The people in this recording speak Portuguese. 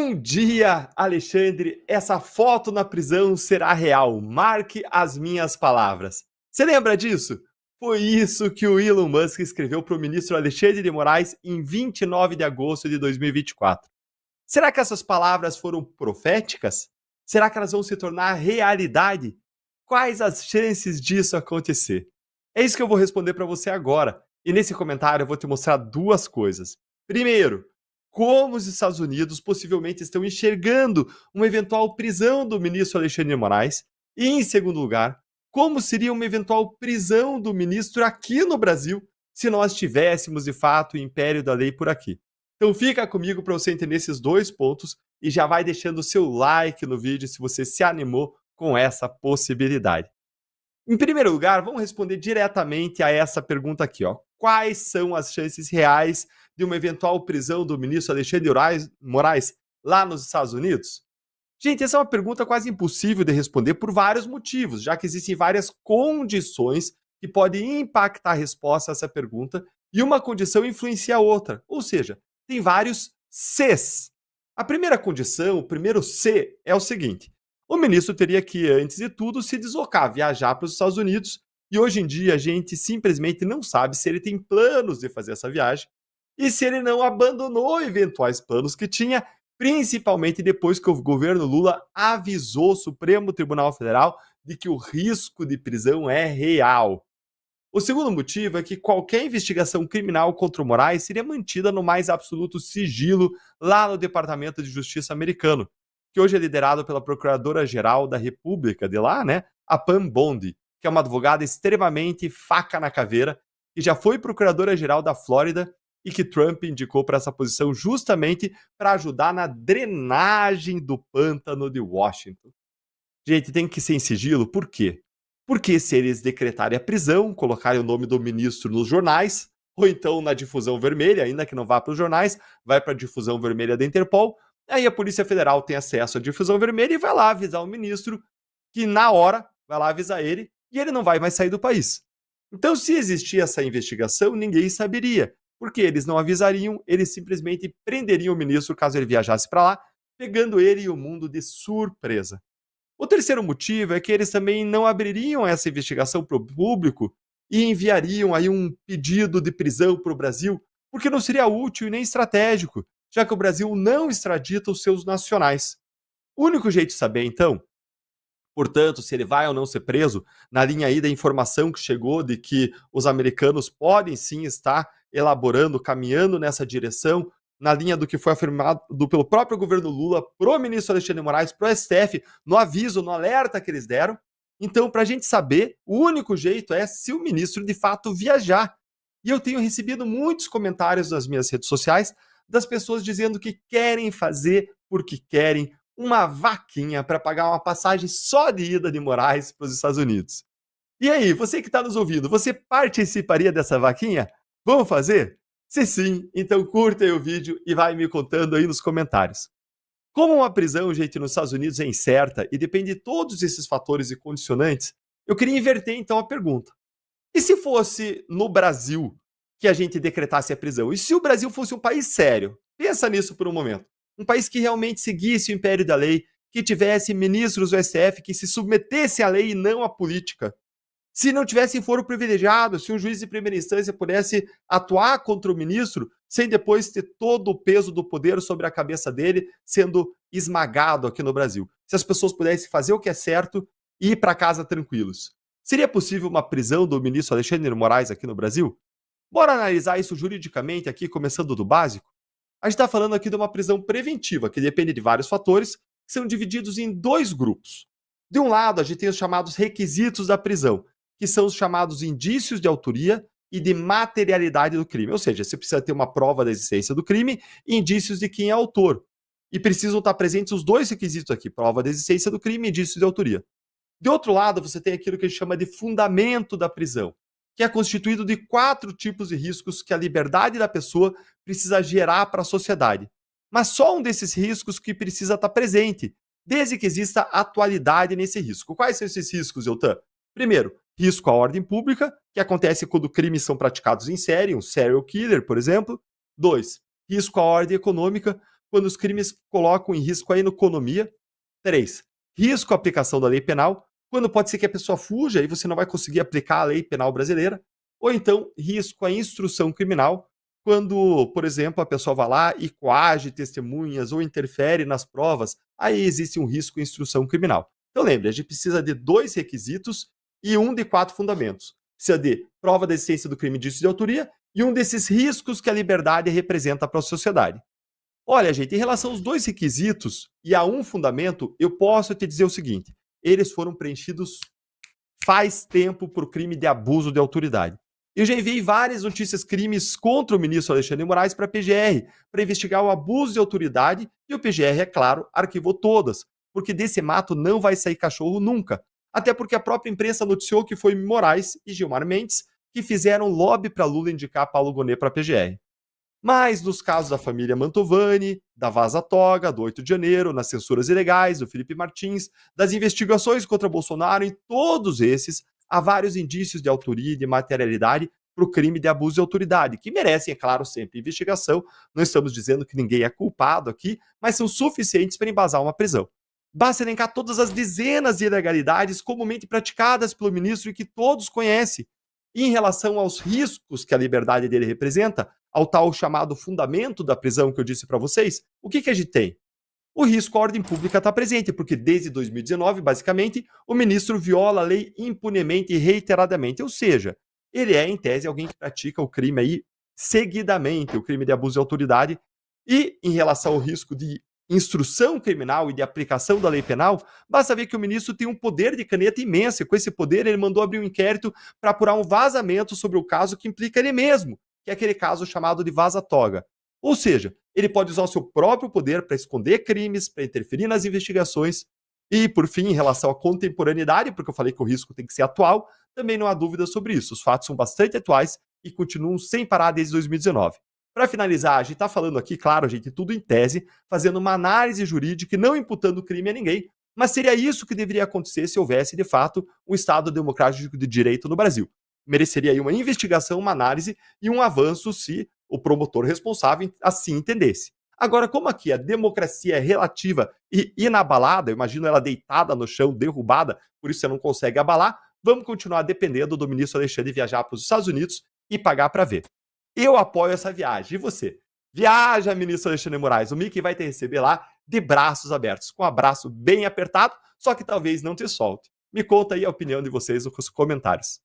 Um dia, Alexandre, essa foto na prisão será real. Marque as minhas palavras. Você lembra disso? Foi isso que o Elon Musk escreveu para o ministro Alexandre de Moraes em 29 de agosto de 2024. Será que essas palavras foram proféticas? Será que elas vão se tornar realidade? Quais as chances disso acontecer? É isso que eu vou responder para você agora. E nesse comentário eu vou te mostrar duas coisas. Primeiro, como os Estados Unidos possivelmente estão enxergando uma eventual prisão do ministro Alexandre de Moraes. E, em segundo lugar, como seria uma eventual prisão do ministro aqui no Brasil se nós tivéssemos, de fato, o império da lei por aqui. Então fica comigo para você entender esses dois pontos e já vai deixando o seu like no vídeo se você se animou com essa possibilidade. Em primeiro lugar, vamos responder diretamente a essa pergunta aqui, ó. Quais são as chances reais de uma eventual prisão do ministro Alexandre de Moraes lá nos Estados Unidos? Gente, essa é uma pergunta quase impossível de responder por vários motivos, já que existem várias condições que podem impactar a resposta a essa pergunta e uma condição influencia a outra, ou seja, tem vários Cs. A primeira condição, o primeiro C, é o seguinte: o ministro teria que, antes de tudo, se deslocar, viajar para os Estados Unidos, e hoje em dia a gente simplesmente não sabe se ele tem planos de fazer essa viagem e se ele não abandonou eventuais planos que tinha, principalmente depois que o governo Lula avisou o Supremo Tribunal Federal de que o risco de prisão é real. O segundo motivo é que qualquer investigação criminal contra o Moraes seria mantida no mais absoluto sigilo lá no Departamento de Justiça americano, que hoje é liderado pela Procuradora-Geral da República de lá, né, a Pam Bondi, que é uma advogada extremamente faca na caveira, que já foi Procuradora-Geral da Flórida e que Trump indicou para essa posição justamente para ajudar na drenagem do pântano de Washington. Gente, tem que ser em sigilo, por quê? Porque se eles decretarem a prisão, colocarem o nome do ministro nos jornais, ou então na difusão vermelha, ainda que não vá para os jornais, vai para a difusão vermelha da Interpol, aí a Polícia Federal tem acesso à difusão vermelha e vai lá avisar o ministro, que na hora vai lá avisar ele, e ele não vai mais sair do país. Então, se existir essa investigação, ninguém saberia, porque eles não avisariam, eles simplesmente prenderiam o ministro caso ele viajasse para lá, pegando ele e o mundo de surpresa. O terceiro motivo é que eles também não abririam essa investigação para o público e enviariam aí um pedido de prisão para o Brasil, porque não seria útil e nem estratégico, já que o Brasil não extradita os seus nacionais. O único jeito de saber, então, portanto, se ele vai ou não ser preso, na linha aí da informação que chegou de que os americanos podem sim estar elaborando, caminhando nessa direção, na linha do que foi afirmado pelo próprio governo Lula pro ministro Alexandre de Moraes, pro STF, no aviso, no alerta que eles deram. Então, para a gente saber, o único jeito é se o ministro de fato viajar. E eu tenho recebido muitos comentários nas minhas redes sociais das pessoas dizendo que querem fazer porque querem uma vaquinha para pagar uma passagem só de ida de Moraes para os Estados Unidos. E aí, você que está nos ouvindo, você participaria dessa vaquinha? Vamos fazer? Se sim, então curta aí o vídeo e vai me contando aí nos comentários. Como uma prisão, gente, nos Estados Unidos é incerta e depende de todos esses fatores e condicionantes, eu queria inverter então a pergunta. E se fosse no Brasil que a gente decretasse a prisão? E se o Brasil fosse um país sério? Pensa nisso por um momento. Um país que realmente seguisse o império da lei, que tivesse ministros do STF que se submetessem à lei e não à política. Se não tivessem foro privilegiado, se um juiz de primeira instância pudesse atuar contra o ministro sem depois ter todo o peso do poder sobre a cabeça dele sendo esmagado aqui no Brasil. Se as pessoas pudessem fazer o que é certo e ir para casa tranquilos. Seria possível uma prisão do ministro Alexandre de Moraes aqui no Brasil? Bora analisar isso juridicamente aqui, começando do básico? A gente está falando aqui de uma prisão preventiva, que depende de vários fatores, que são divididos em dois grupos. De um lado, a gente tem os chamados requisitos da prisão, que são os chamados indícios de autoria e de materialidade do crime. Ou seja, você precisa ter uma prova da existência do crime e indícios de quem é autor. E precisam estar presentes os dois requisitos aqui, prova da existência do crime e indícios de autoria. De outro lado, você tem aquilo que a gente chama de fundamento da prisão, que é constituído de 4 tipos de riscos que a liberdade da pessoa precisa gerar para a sociedade. Mas só um desses riscos que precisa estar presente, desde que exista atualidade nesse risco. Quais são esses riscos, Eltan? Primeiro, risco à ordem pública, que acontece quando crimes são praticados em série, um serial killer, por exemplo. 2, risco à ordem econômica, quando os crimes colocam em risco a economia. 3. Risco à aplicação da lei penal, quando pode ser que a pessoa fuja e você não vai conseguir aplicar a lei penal brasileira. Ou então, risco à instrução criminal, quando, por exemplo, a pessoa vai lá e coage testemunhas ou interfere nas provas, aí existe um risco à instrução criminal. Então lembre, a gente precisa de 2 requisitos e um de 4 fundamentos. Precisa de prova da existência do crime indício de autoria e um desses riscos que a liberdade representa para a sociedade. Olha, gente, em relação aos 2 requisitos e a um fundamento, eu posso te dizer o seguinte: eles foram preenchidos faz tempo por crime de abuso de autoridade. Eu já enviei várias notícias crimes contra o ministro Alexandre de Moraes para a PGR, para investigar o abuso de autoridade, e o PGR, é claro, arquivou todas, porque desse mato não vai sair cachorro nunca. Até porque a própria imprensa noticiou que foi Moraes e Gilmar Mendes que fizeram lobby para Lula indicar Paulo Gonet para a PGR. Mas nos casos da família Mantovani, da Vaza Toga, do 8 de janeiro, nas censuras ilegais, do Felipe Martins, das investigações contra Bolsonaro, em todos esses, há vários indícios de autoria e de materialidade para o crime de abuso de autoridade, que merecem, é claro, sempre investigação. Não estamos dizendo que ninguém é culpado aqui, mas são suficientes para embasar uma prisão. Basta elencar todas as dezenas de ilegalidades comumente praticadas pelo ministro e que todos conhecem. E em relação aos riscos que a liberdade dele representa, ao tal chamado fundamento da prisão que eu disse para vocês, o que a gente tem? O risco à ordem pública está presente, porque desde 2019, basicamente, o ministro viola a lei impunemente e reiteradamente, ou seja, ele é, em tese, alguém que pratica o crime aí seguidamente, o crime de abuso de autoridade, e em relação ao risco de instrução criminal e de aplicação da lei penal, basta ver que o ministro tem um poder de caneta imenso, e com esse poder ele mandou abrir um inquérito para apurar um vazamento sobre o caso que implica ele mesmo, que é aquele caso chamado de Vaza Toga. Ou seja, ele pode usar o seu próprio poder para esconder crimes, para interferir nas investigações. E, por fim, em relação à contemporaneidade, porque eu falei que o risco tem que ser atual, também não há dúvida sobre isso. Os fatos são bastante atuais e continuam sem parar desde 2019. Para finalizar, a gente está falando aqui, claro, gente, tudo em tese, fazendo uma análise jurídica e não imputando crime a ninguém, mas seria isso que deveria acontecer se houvesse, de fato, um Estado democrático de direito no Brasil. Mereceria aí uma investigação, uma análise e um avanço se o promotor responsável assim entendesse. Agora, como aqui a democracia é relativa e inabalada, eu imagino ela deitada no chão, derrubada, por isso você não consegue abalar, vamos continuar dependendo do ministro Alexandre viajar para os Estados Unidos e pagar para ver. Eu apoio essa viagem. E você? Viaja, ministro Alexandre de Moraes. O Mickey vai te receber lá de braços abertos, com um abraço bem apertado, só que talvez não te solte. Me conta aí a opinião de vocês nos comentários.